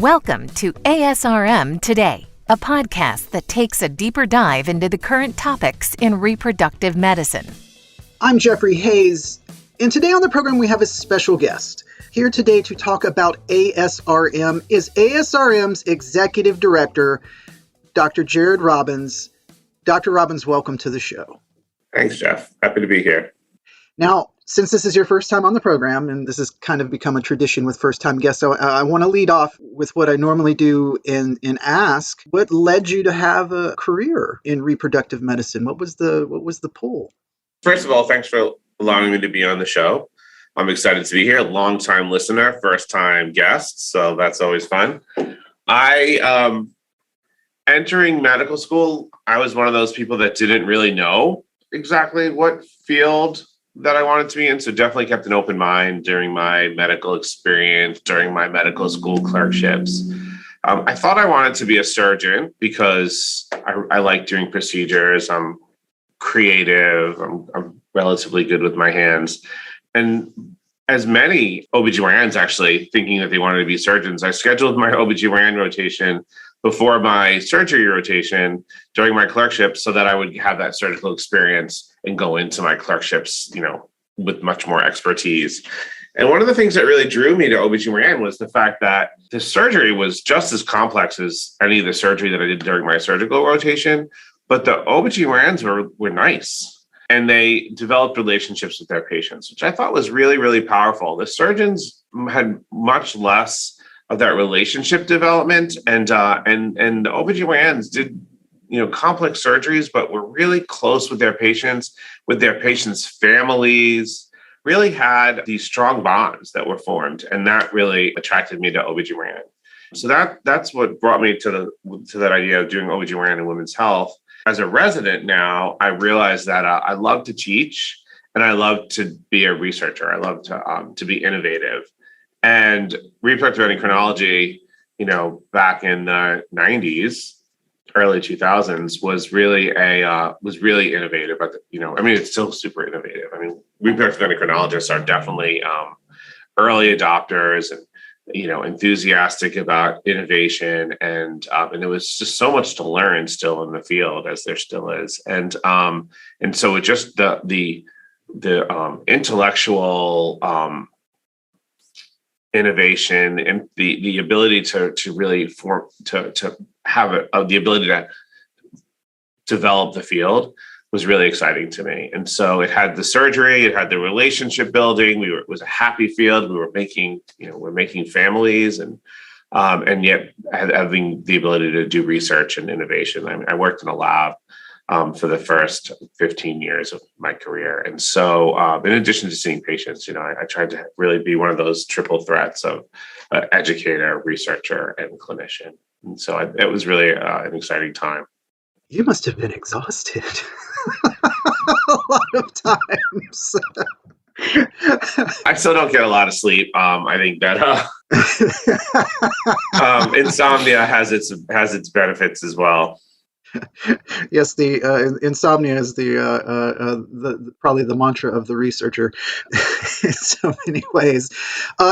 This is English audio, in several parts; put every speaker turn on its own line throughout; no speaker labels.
Welcome to ASRM Today, a podcast that takes a deeper dive into the current topics in reproductive medicine.
I'm Jeffrey Hayes, and today on the program we have a special guest. Here today to talk about ASRM is ASRM's Executive Director, Dr. Jared Robbins. Dr. Robbins, welcome to the show.
Thanks, Jeff. Happy to be here.
Now, since this is your first time on the program, and this has kind of become a tradition with first-time guests, so I want to lead off with what I normally do and ask, what led you to have a career in reproductive medicine? What was the pull?
First of all, thanks for allowing me to be on the show. I'm excited to be here. Long-time listener, first-time guest, so that's always fun. Entering medical school, I was one of those people that didn't really know exactly what field that I wanted to be in. So definitely kept an open mind during my medical experience, during my medical school clerkships. I thought I wanted to be a surgeon because I like doing procedures. I'm creative. I'm relatively good with my hands. And as many OBGYNs actually thinking that they wanted to be surgeons, I scheduled my OBGYN rotation before my surgery rotation during my clerkship so that I would have that surgical experience and go into my clerkships, with much more expertise. And one of the things that really drew me to OBGYN was the fact that the surgery was just as complex as any of the surgery that I did during my surgical rotation, but the OBGYNs were nice. And they developed relationships with their patients, which I thought was really, really powerful. The surgeons had much less of that relationship development, and the OBGYNs did complex surgeries, but were really close with their patients families, really had these strong bonds that were formed, and that really attracted me to OBGYN. So that's what brought me to that idea of doing OBGYN in women's health. As a resident now, I realized that I love to teach and I love to be a researcher. I love to be innovative. And reproductive endocrinology, back in the 90s, early 2000s, was really innovative. But it's still super innovative. Reproductive endocrinologists are definitely early adopters and enthusiastic about innovation, and there was just so much to learn still in the field, as there still is, and so it just the intellectual innovation and the ability to really have the ability to develop the field was really exciting to me. And so it had the surgery, it had the relationship building. It was a happy field. We were making families, and yet having the ability to do research and innovation. I worked in a lab for the first 15 years of my career. And so in addition to seeing patients, I tried to really be one of those triple threats of educator, researcher, and clinician. And so it was really an exciting time.
You must have been exhausted a lot of times.
I still don't get a lot of sleep. I think that insomnia has its benefits as well.
Yes, the insomnia is the probably the mantra of the researcher in so many ways.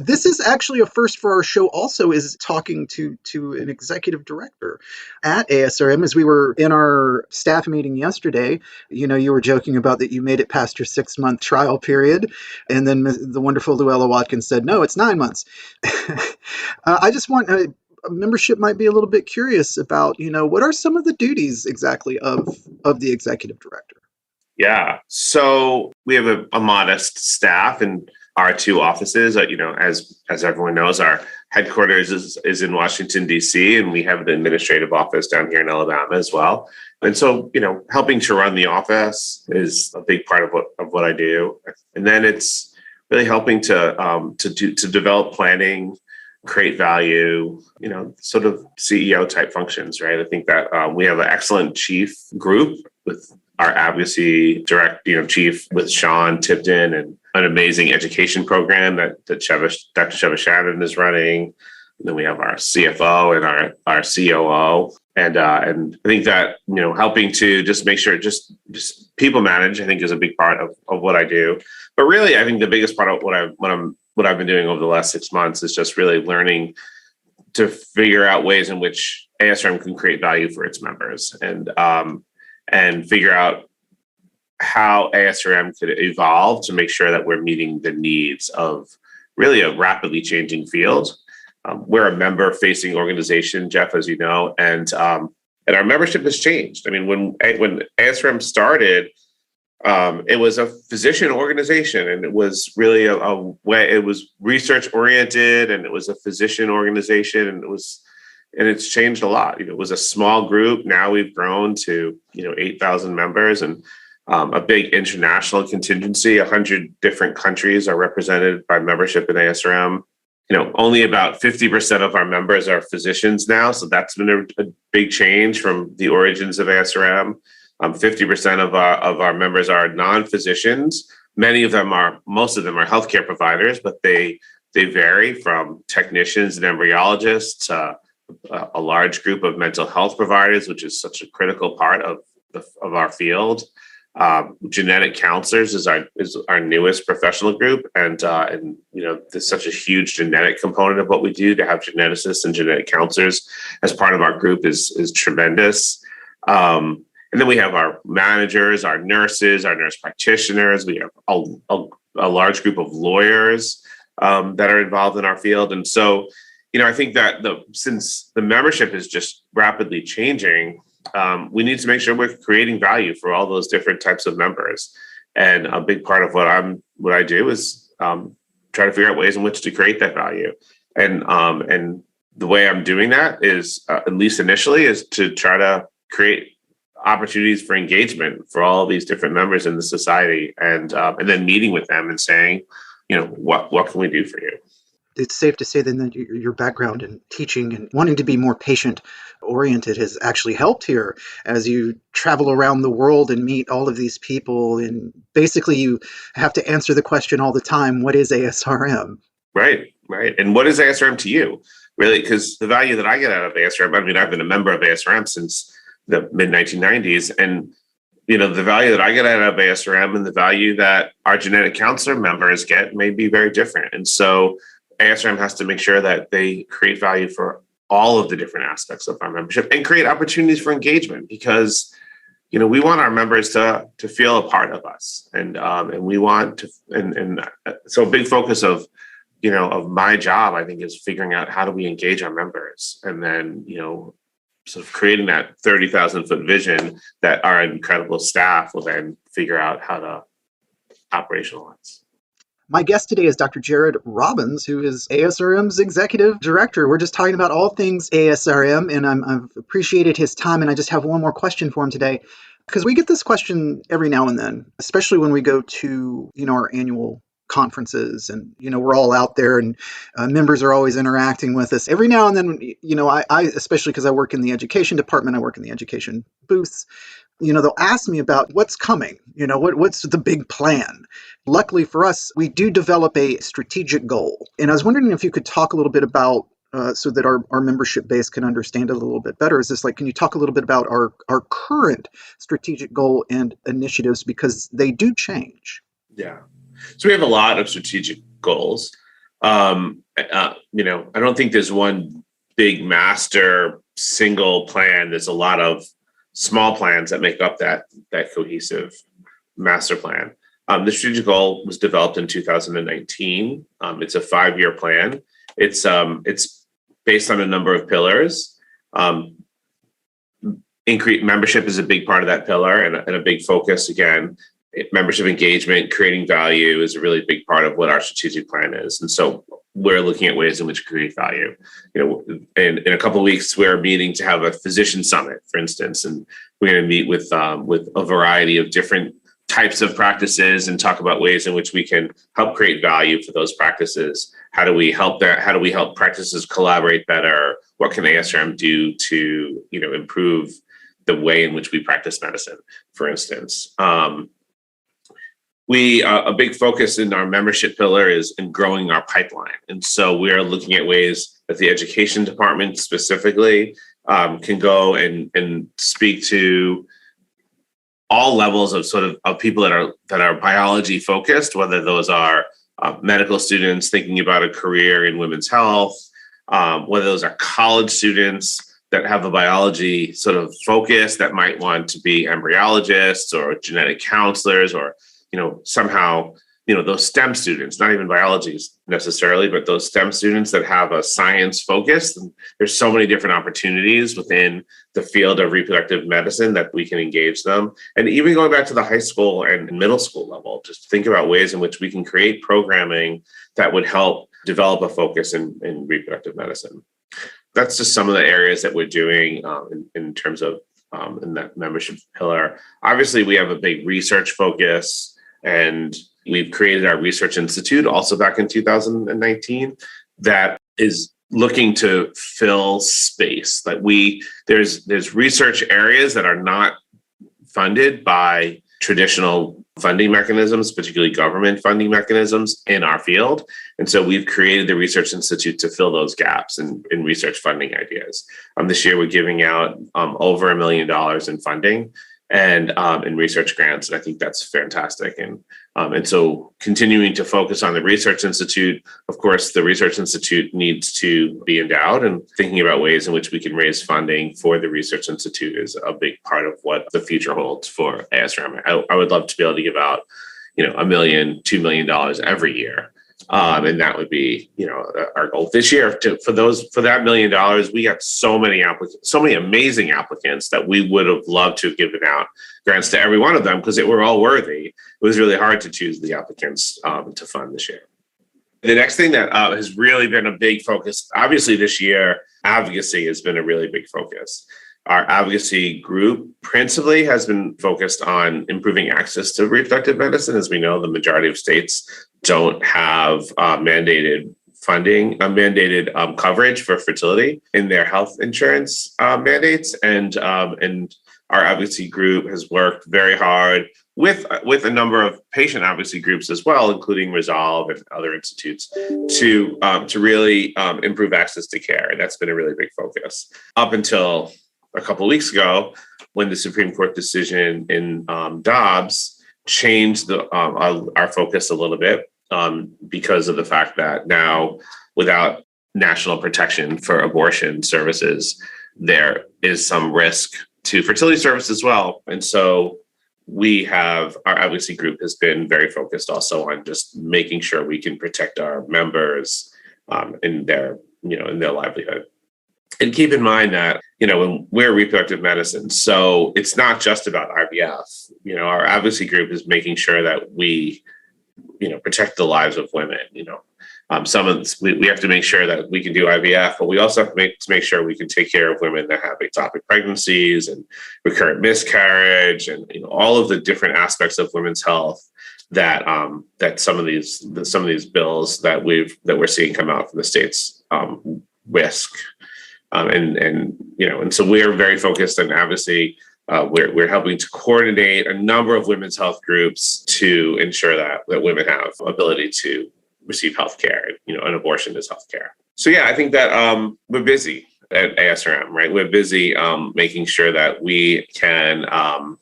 This is actually a first for our show. Also, is talking to an executive director at ASRM. As we were in our staff meeting yesterday, you were joking about that you made it past your 6-month trial period, and then the wonderful Luella Watkins said, "No, it's 9 months." I just want. Membership might be a little bit curious about, what are some of the duties exactly of the executive director?
Yeah. So we have a modest staff in our 2 offices. As everyone knows, our headquarters is in Washington, D.C., and we have an administrative office down here in Alabama as well. And so, helping to run the office is a big part of what I do. And then it's really helping to develop planning, create value, sort of CEO type functions, right? I think that we have an excellent chief group with our advocacy chief with Sean Tipton, and an amazing education program that Dr. Sheva Shannon is running. And then we have our CFO and our COO. And I think that, helping to just make sure just people manage, I think, is a big part of what I do. But really, I think the biggest part of what I've been doing over the last 6 months is just really learning to figure out ways in which ASRM can create value for its members, and figure out how ASRM could evolve to make sure that we're meeting the needs of really a rapidly changing field. We're a member-facing organization, Jeff, as you know, and our membership has changed. I mean, when ASRM started, it was a physician organization, and it was really a way. It was research oriented, and it was a physician organization, and it's changed a lot. It was a small group. Now we've grown to 8,000 members, and a big international contingency. 100 different countries are represented by membership in ASRM. Only about 50% of our members are physicians now, so that's been a big change from the origins of ASRM. 50% of our members are non-physicians. Most of them are healthcare providers, but they vary from technicians and embryologists to a large group of mental health providers, which is such a critical part of our field. Genetic counselors is our newest professional group, and there's such a huge genetic component of what we do. To have geneticists and genetic counselors as part of our group is tremendous. And then we have our managers, our nurses, our nurse practitioners. We have a large group of lawyers that are involved in our field. And so, I think that since the membership is just rapidly changing, we need to make sure we're creating value for all those different types of members. And a big part of what I do is try to figure out ways in which to create that value. And the way I'm doing that is, at least initially, is to try to create opportunities for engagement for all of these different members in the society, and then meeting with them and saying, what can we do for you?
It's safe to say then that your background in teaching and wanting to be more patient-oriented has actually helped here as you travel around the world and meet all of these people. And basically, you have to answer the question all the time, what is ASRM?
Right. And what is ASRM to you? Really, because the value that I get out of ASRM, I've been a member of ASRM since the mid-1990s. And, the value that I get out of ASRM and the value that our genetic counselor members get may be very different. And so ASRM has to make sure that they create value for all of the different aspects of our membership and create opportunities for engagement, because, we want our members to feel a part of us. And we want to, and so a big focus of my job, I think, is figuring out how do we engage our members, and then, sort of creating that 30,000 foot vision that our incredible staff will then figure out how to operationalize.
My guest today is Dr. Jared Robbins, who is ASRM's Executive Director. We're just talking about all things ASRM, and I've appreciated his time, and I just have one more question for him today, because we get this question every now and then, especially when we go to, our annual conferences, and we're all out there, and members are always interacting with us. Every now and then, I especially because I work in the education department, I work in the education booths, they'll ask me about what's coming, what's the big plan. Luckily for us, we do develop a strategic goal, and I was wondering if you could talk a little bit about so that our membership base can understand it a little bit better. Is this can you talk a little bit about our current strategic goal and initiatives, because they do change?
Yeah. So we have a lot of strategic goals. I don't think there's one big master single plan. There's a lot of small plans that make up that cohesive master plan. The strategic goal was developed in 2019. It's a 5-year plan. It's based on a number of pillars. Increase membership is a big part of that pillar, and a big focus again. Membership engagement, creating value is a really big part of what our strategic plan is. And so we're looking at ways in which to create value. In a couple of weeks, we're meeting to have a physician summit, for instance, and we're going to meet with a variety of different types of practices and talk about ways in which we can help create value for those practices. How do we help practices collaborate better? What can ASRM do to, improve the way in which we practice medicine, for instance? A big focus in our membership pillar is in growing our pipeline. And so we are looking at ways that the education department specifically can go and speak to all levels of people that are biology focused, whether those are medical students thinking about a career in women's health, whether those are college students that have a biology sort of focus that might want to be embryologists or genetic counselors, or, somehow, those STEM students, not even biology necessarily, but those STEM students that have a science focus. And there's so many different opportunities within the field of reproductive medicine that we can engage them. And even going back to the high school and middle school level, just think about ways in which we can create programming that would help develop a focus in reproductive medicine. That's just some of the areas that we're doing in terms of in that membership pillar. Obviously, we have a big research focus, and we've created our research institute also back in 2019 that is looking to fill space. Like there's research areas that are not funded by traditional funding mechanisms, particularly government funding mechanisms in our field. And so we've created the Research Institute to fill those gaps in research funding ideas. This year, we're giving out over $1 million in funding and in research grants. And I think that's fantastic. And so continuing to focus on the Research Institute, of course, the Research Institute needs to be endowed, and thinking about ways in which we can raise funding for the Research Institute is a big part of what the future holds for ASRM. I would love to be able to give out, $1 million, $2 million every year. And that would be, our goal this year. For that $1 million, we got so many applicants, so many amazing applicants that we would have loved to have given out grants to every one of them because they were all worthy. It was really hard to choose the applicants to fund this year. The next thing that has really been a big focus, obviously this year, advocacy has been a really big focus. Our advocacy group principally has been focused on improving access to reproductive medicine. As we know, the majority of states don't have mandated funding, coverage for fertility in their health insurance mandates. And our advocacy group has worked very hard with a number of patient advocacy groups as well, including Resolve and other institutes, to really improve access to care. And that's been a really big focus up until a couple of weeks ago, when the Supreme Court decision in Dobbs changed our focus a little bit because of the fact that now, without national protection for abortion services, there is some risk to fertility service as well. And so our advocacy group has been very focused also on just making sure we can protect our members in their livelihood. And keep in mind that, when we're reproductive medicine, so it's not just about IVF. Our advocacy group is making sure that we, protect the lives of women. We have to make sure that we can do IVF, but we also have to make sure we can take care of women that have ectopic pregnancies and recurrent miscarriage, and all of the different aspects of women's health that some of these bills that we're seeing come out from the states risk. And so we're very focused on advocacy. We're helping to coordinate a number of women's health groups to ensure that women have ability to receive health care. An abortion is health care. So yeah, I think that we're busy at ASRM, right? We're busy making sure that we can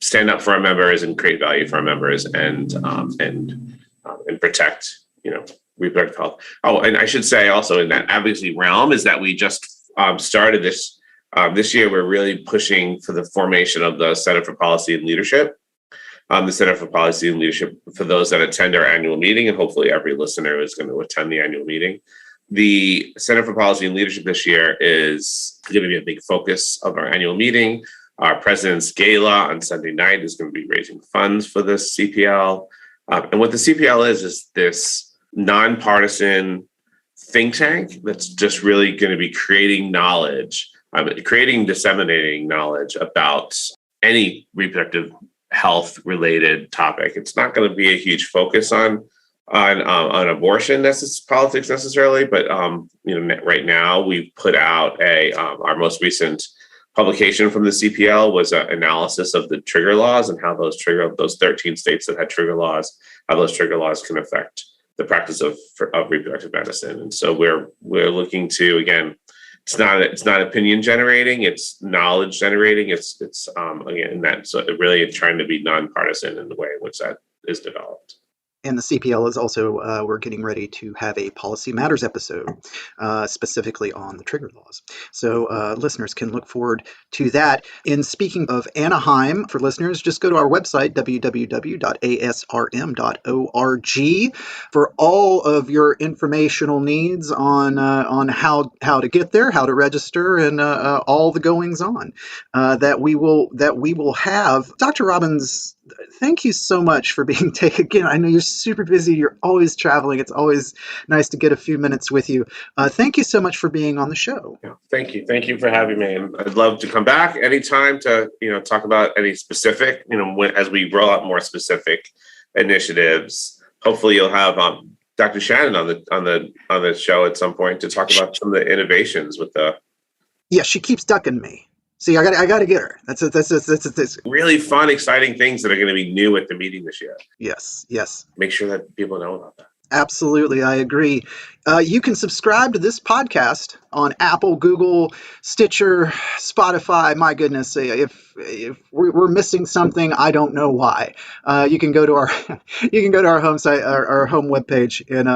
stand up for our members and create value for our members and protect, reproductive health. Oh, and I should say also in that advocacy realm is that we just started this year. We're really pushing for the formation of the Center for Policy and Leadership. The Center for Policy and Leadership, for those that attend our annual meeting, and hopefully every listener is going to attend the annual meeting. The Center for Policy and Leadership this year is going to be a big focus of our annual meeting. Our President's Gala on Sunday night is going to be raising funds for the CPL. And what the CPL is this nonpartisan think tank that's just really going to be creating knowledge, disseminating knowledge about any reproductive health related topic. It's not going to be a huge focus on abortion politics necessarily, but right now we've put out our most recent publication from the CPL was an analysis of the trigger laws and how those 13 states that had trigger laws, how those trigger laws can affect the practice of reproductive medicine. And so we're looking to, again, it's not opinion generating, it's knowledge generating. It's again, that's really trying to be nonpartisan in the way in which that is developed.
And the CPL is also, we're getting ready to have a Policy Matters episode specifically on the trigger laws. So listeners can look forward to that. In speaking of Anaheim, for listeners, just go to our website, www.asrm.org, for all of your informational needs on how to get there, how to register, and all the goings on that we will have. Dr. Robbins, thank you so much for being taken. Again, I know you're super busy. You're always traveling. It's always nice to get a few minutes with you. Thank you so much for being on the show.
Yeah, thank you. Thank you for having me. And I'd love to come back anytime to, talk about any specific, as we roll out more specific initiatives. Hopefully you'll have Dr. Shannon on the show at some point to talk about some of the innovations with the.
Yeah, she keeps ducking me. See, I got to get her. That's
really fun, exciting things that are going to be new at the meeting this year.
Yes.
Make sure that people know about that.
Absolutely, I agree. You can subscribe to this podcast on Apple, Google, Stitcher, Spotify. My goodness, if we're missing something, I don't know why. You can go to our home site, our home webpage, and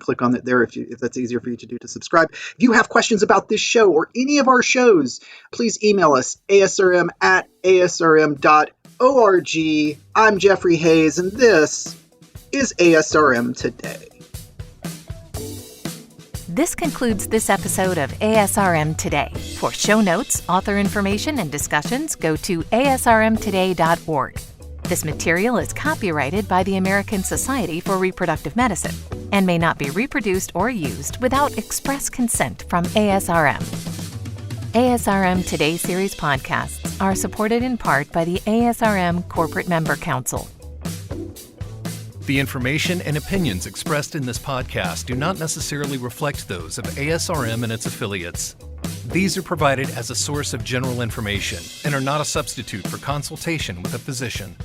click on it there if that's easier for you to do to subscribe. If you have questions about this show or any of our shows, please email us asrm@asrm.org. I'm Jeffrey Hayes, and this is ASRM Today.
This concludes this episode of ASRM Today. For show notes, author information, and discussions, go to asrmtoday.org. This material is copyrighted by the American Society for Reproductive Medicine and may not be reproduced or used without express consent from ASRM. ASRM Today series podcasts are supported in part by the ASRM Corporate Member Council.
The information and opinions expressed in this podcast do not necessarily reflect those of ASRM and its affiliates. These are provided as a source of general information and are not a substitute for consultation with a physician.